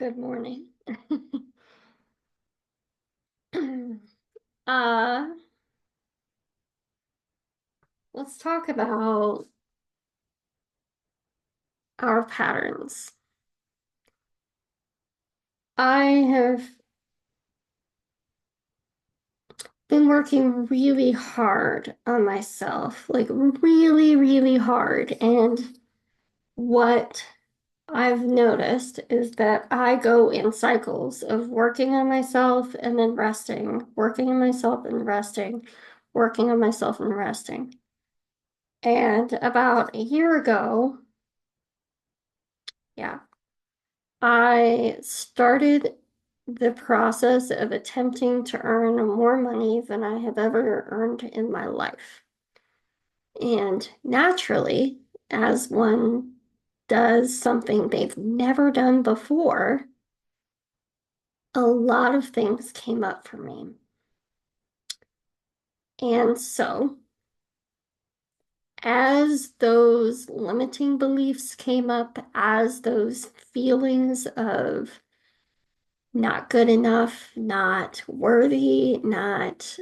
Good morning. Uh, let's talk about our patterns. I have been working really hard on myself, like really, really hard. And what I've noticed is that I go in cycles of working on myself and then resting, working on myself and resting, working on myself and resting. And about a year ago, yeah, I started the process of attempting to earn more money than I have ever earned in my life. And naturally, as one does something they've never done before, a lot of things came up for me. And so, as those limiting beliefs came up, as those feelings of not good enough, not worthy, not.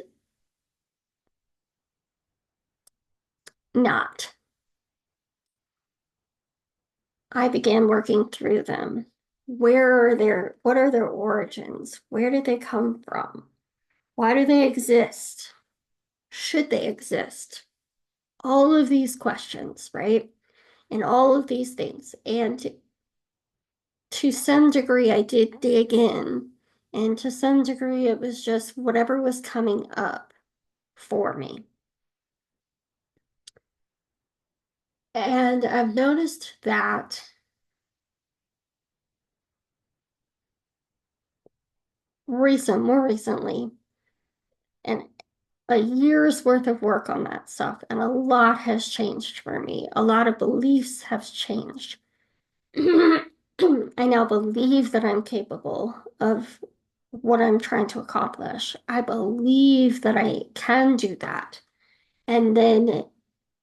I began working through them. What are their origins? Where did they come from? Why do they exist? Should they exist? All of these questions, right? And all of these things. And to some degree, I did dig in. And to some degree, it was just whatever was coming up for me. And I've noticed that more recently, and a year's worth of work on that stuff, and a lot has changed for me. A lot of beliefs have changed. I now believe that I'm capable of what I'm trying to accomplish. I believe that I can do that. And then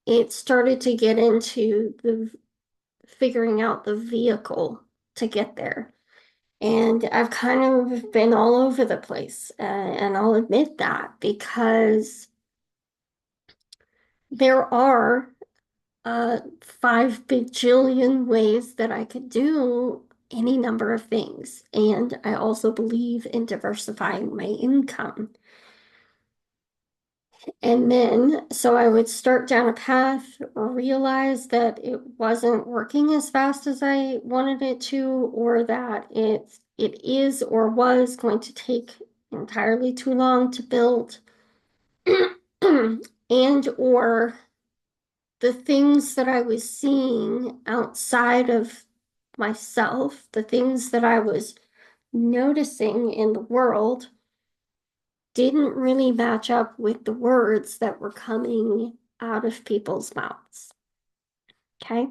it started to get into the figuring out the vehicle to get there. And I've kind of been all over the place, and I'll admit that because there are 5 bajillion ways that I could do any number of things. And I also believe in diversifying my income. And then, so I would start down a path, realize that it wasn't working as fast as I wanted it to, or that it is or was going to take entirely too long to build, and or the things that I was seeing outside of myself, the things that I was noticing in the world, didn't really match up with the words that were coming out of people's mouths. Okay.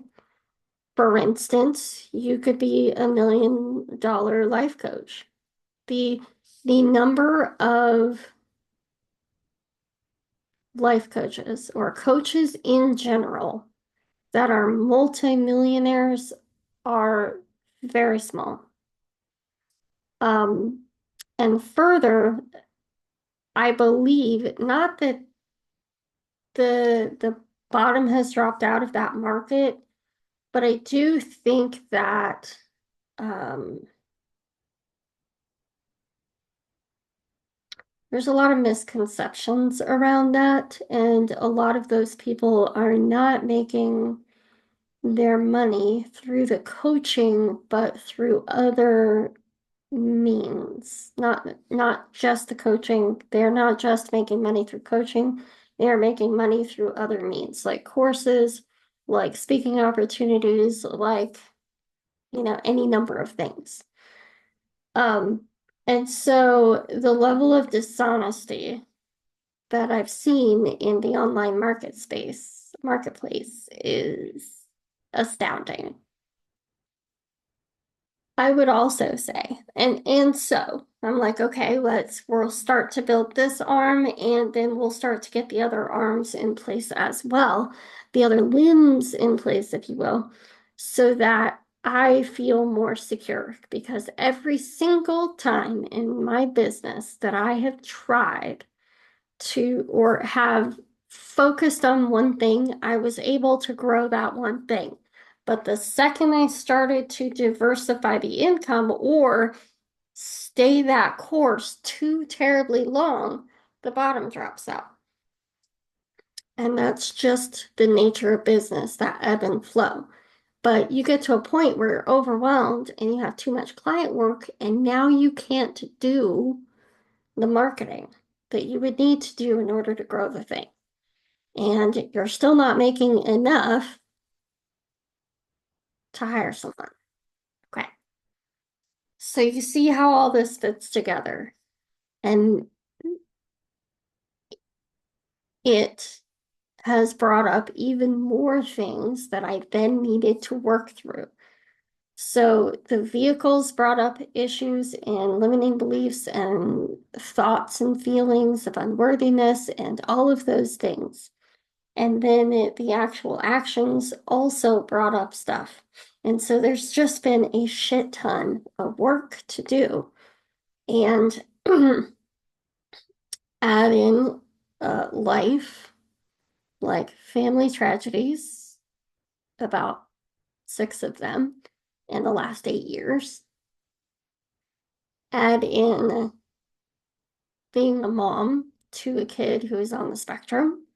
For instance, you could be $1 million life coach. The the number of life coaches or coaches in general that are multimillionaires are very small. Um, and further, I believe not that the bottom has dropped out of that market, but I do think that there's a lot of misconceptions around that, and a lot of those people are not making their money through the coaching, but through other means. Not just the coaching. They're not just making money through coaching. They're making money through other means, like courses, like speaking opportunities, like, any number of things. Um, and so the level of dishonesty that I've seen in the online marketplace is astounding. I would also say, and so I'm like, okay, we'll start to build this arm, and then we'll start to get the other arms in place as well, the other limbs in place, if you will, so that I feel more secure because every single time in my business that I have tried to or have focused on one thing, I was able to grow that one thing. But the second I started to diversify the income or stay that course too terribly long, the bottom drops out. And that's just the nature of business, that ebb and flow. But you get to a point where you're overwhelmed and you have too much client work, and now you can't do the marketing that you would need to do in order to grow the thing. And you're still not making enough to hire someone. Okay. So you see how all this fits together. And it has brought up even more things that I then needed to work through. So the vehicles brought up issues and limiting beliefs and thoughts and feelings of unworthiness and all of those things. And then the actual actions also brought up stuff. And so there's just been a shit ton of work to do. And add in life, like family tragedies, about 6 of them in the last 8 years. Add in being a mom to a kid who is on the spectrum,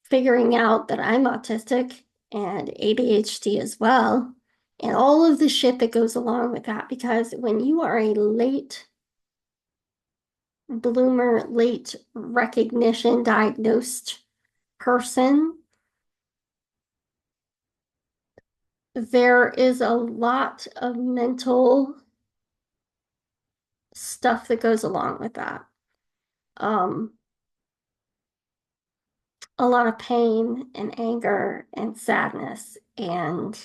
figuring out that I'm autistic and ADHD as well, and all of the shit that goes along with that. Because when you are a late bloomer, late recognition diagnosed person, there is a lot of mental stuff that goes along with that. Um, a lot of pain and anger and sadness and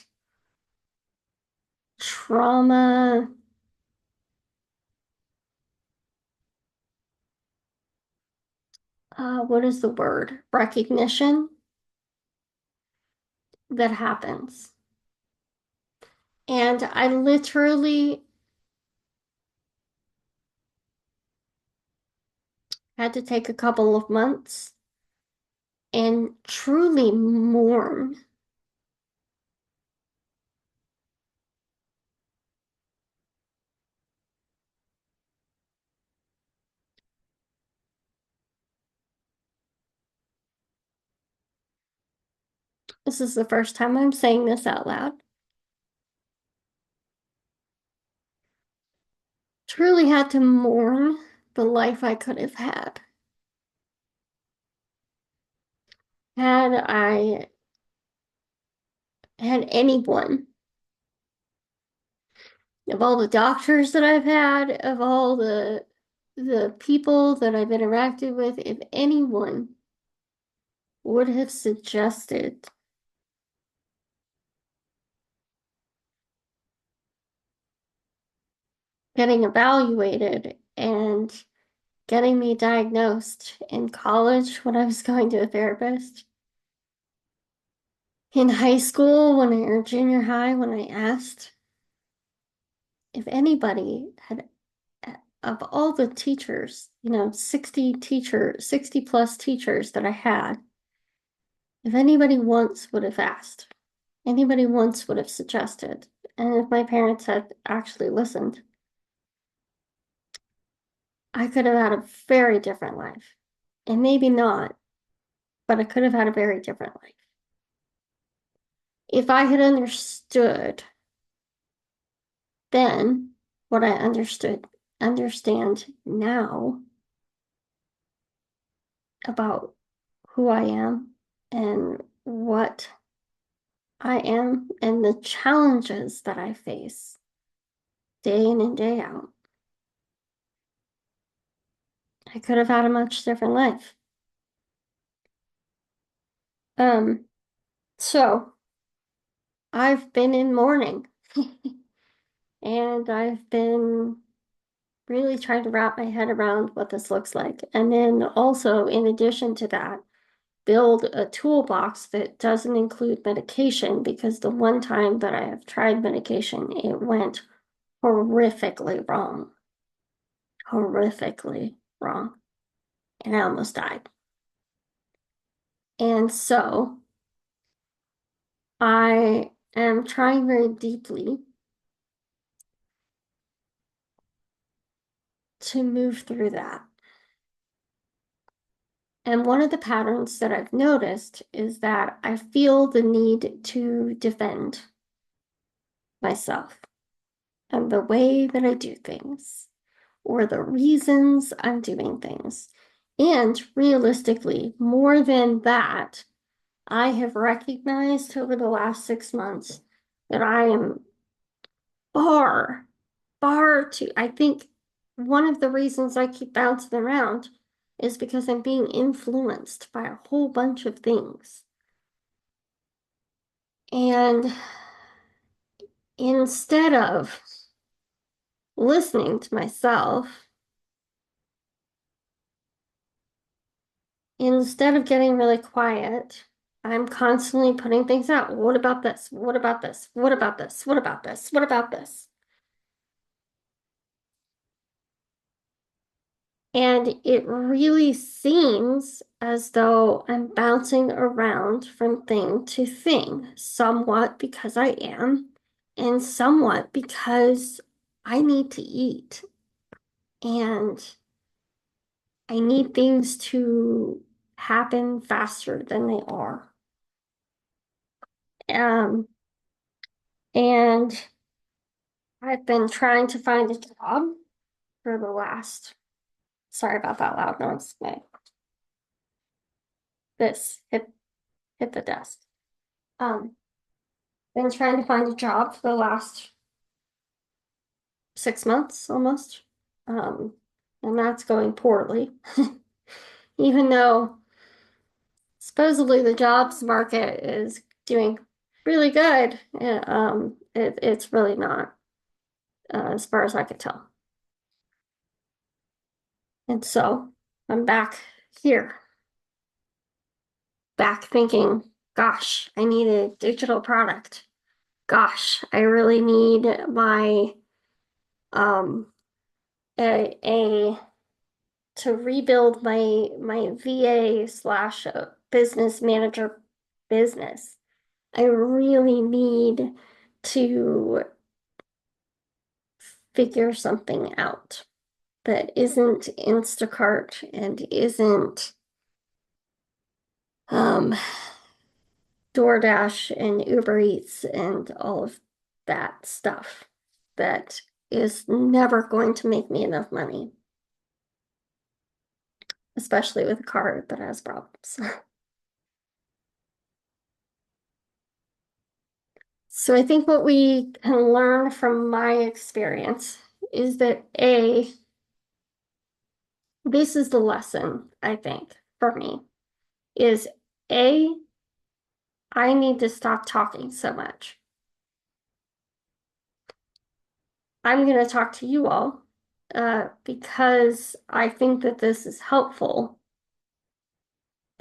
trauma. What is the word? Recognition that happens. And I literally had to take a couple of months and truly mourn. This is the first time I'm saying this out loud. Truly had to mourn the life I could have had. Had I had anyone, of all the doctors that I've had, of all the people that I've interacted with, if anyone would have suggested getting evaluated and getting me diagnosed in college when I was going to a therapist, in high school when or junior high when I asked if anybody had, of all the teachers, 60 plus teachers that I had, if anybody once would have asked, anybody once would have suggested, and if my parents had actually listened, I could have had a very different life. And maybe not, but I could have had a very different life. If I had understood then what I understand now about who I am and what I am and the challenges that I face day in and day out, I could have had a much different life. Um, so I've been in mourning and I've been really trying to wrap my head around what this looks like. And then also, in addition to that, build a toolbox that doesn't include medication, because the one time that I have tried medication, it went horrifically wrong. Horrifically wrong. And I almost died. And so I am trying very deeply to move through that. And one of the patterns that I've noticed is that I feel the need to defend myself and the way that I do things, or the reasons I'm doing things. And realistically, more than that, I have recognized over the last 6 months that I am far, far too, I think one of the reasons I keep bouncing around is because I'm being influenced by a whole bunch of things. And instead of listening to myself, instead of getting really quiet, I'm constantly putting things out. What about this? What about this? What about this? What about this? What about this? And it really seems as though I'm bouncing around from thing to thing, somewhat because I am, and somewhat because I need to eat. And I need things to happen faster than they are. Um, and I've been trying to find a job for the last, sorry about that loud noise, this hit the desk. Um, been trying to find a job for the last 6 months almost. Um, and that's going poorly. Even though supposedly the jobs market is doing really good, it's really not, as far as I could tell. And so I'm back here, back thinking, gosh, I need a digital product. Gosh, I really need my um a to rebuild my VA slash business manager business. I really need to figure something out that isn't Instacart and isn't um DoorDash and Uber Eats and all of that stuff that is never going to make me enough money, especially with a car that has problems. So I think what we can learn from my experience is that this is the lesson, I think, for me, is A, I need to stop talking so much. I'm going to talk to you all because I think that this is helpful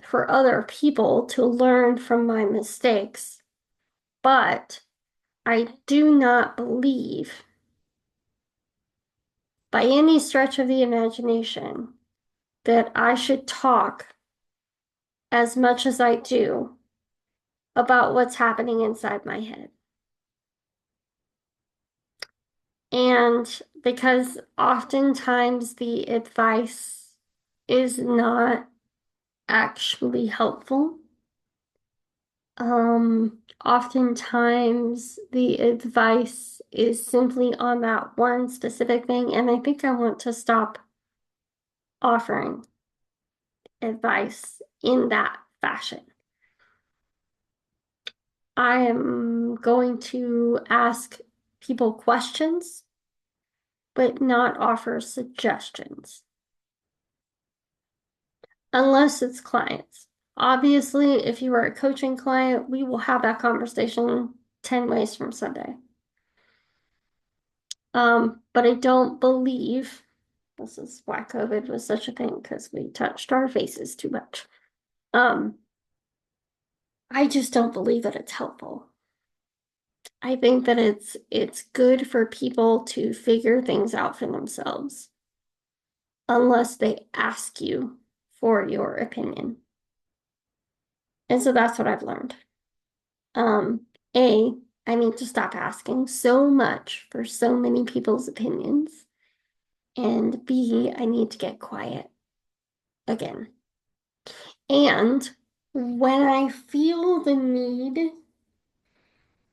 for other people to learn from my mistakes. But I do not believe, by any stretch of the imagination, that I should talk as much as I do about what's happening inside my head. And because oftentimes the advice is not actually helpful. Oftentimes the advice is simply on that one specific thing, and I think I want to stop offering advice in that fashion. I am going to ask people questions, but not offer suggestions, unless it's clients. Obviously, if you are a coaching client, we will have that conversation 10 ways from Sunday. But I don't believe this is why COVID was such a thing, because we touched our faces too much. I just don't believe that it's helpful. I think that it's good for people to figure things out for themselves unless they ask you for your opinion. And so that's what I've learned. Um, A, I need to stop asking so much for so many people's opinions. And B, I need to get quiet again. And when I feel the need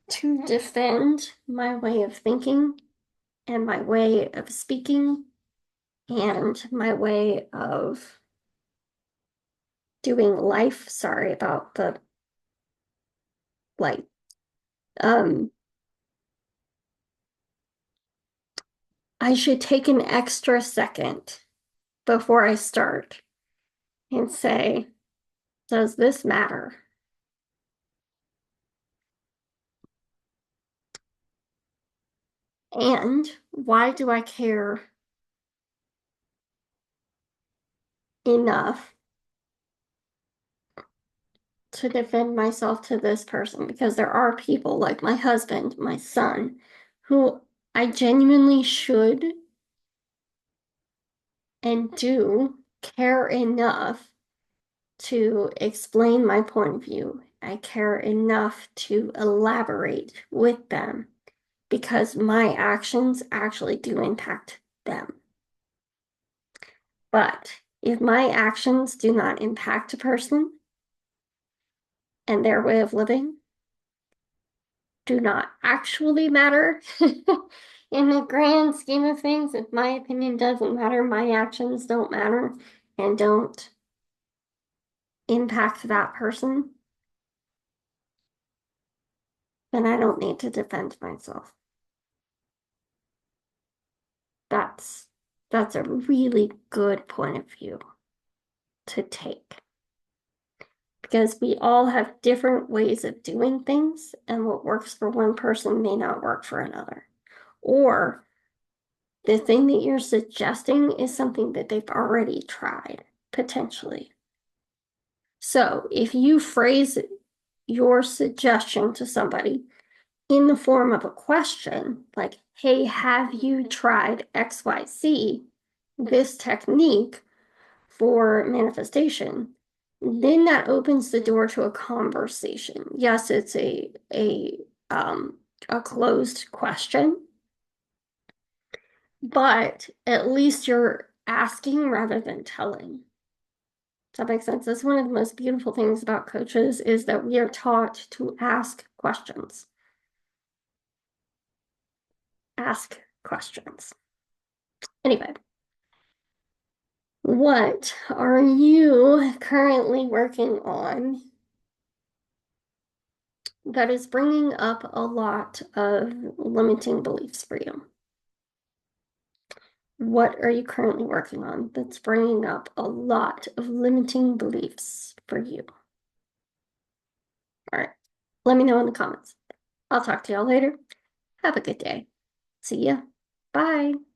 to defend my way of thinking and my way of speaking and my way of doing life, sorry about the light. Um, I should take an extra second before I start and say, does this matter? And why do I care enough to defend myself to this person? Because there are people like my husband, my son, who I genuinely should and do care enough to explain my point of view. I care enough to elaborate with them because my actions actually do impact them. But if my actions do not impact a person and their way of living do not actually matter in the grand scheme of things, if my opinion doesn't matter, my actions don't matter and don't impact that person, then I don't need to defend myself. That's that's a really good point of view to take because we all have different ways of doing things, and what works for one person may not work for another. Or the thing that you're suggesting is something that they've already tried, potentially. So if you phrase your suggestion to somebody in the form of a question, like, hey, have you tried XYZ, this technique for manifestation? Then that opens the door to a conversation. Yes, it's um a closed question, but at least you're asking rather than telling. Does that make sense? That's one of the most beautiful things about coaches is that we are taught to ask questions. Ask questions. Anyway, what are you currently working on that is bringing up a lot of limiting beliefs for you? What are you currently working on that's bringing up a lot of limiting beliefs for you? All right. Let me know in the comments. I'll talk to y'all later. Have a good day. See ya. Bye.